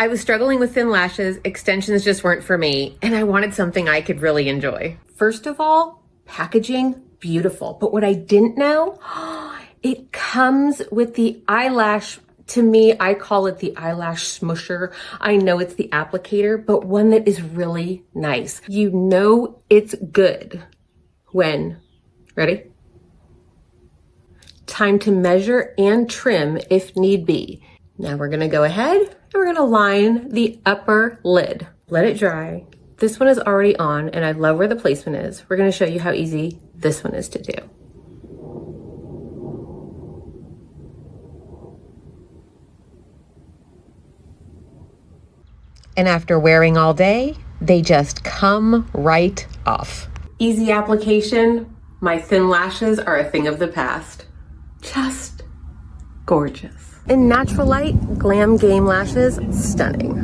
I was struggling with thin lashes, extensions just weren't for me, and I wanted something I could really enjoy. First of all, packaging, beautiful. But what I didn't know, it comes with the eyelash. To me, I call it the eyelash smusher. I know it's the applicator, but one that is really nice. You know it's good when, ready? Time to measure and trim if need be. Now we're gonna go ahead and we're gonna line the upper lid. Let it dry. This one is already on and I love where the placement is. We're gonna show you how easy this one is to do. And after wearing all day, they just come right off. Easy application. My thin lashes are a thing of the past. Just gorgeous. In natural light, Glam Game lashes, stunning.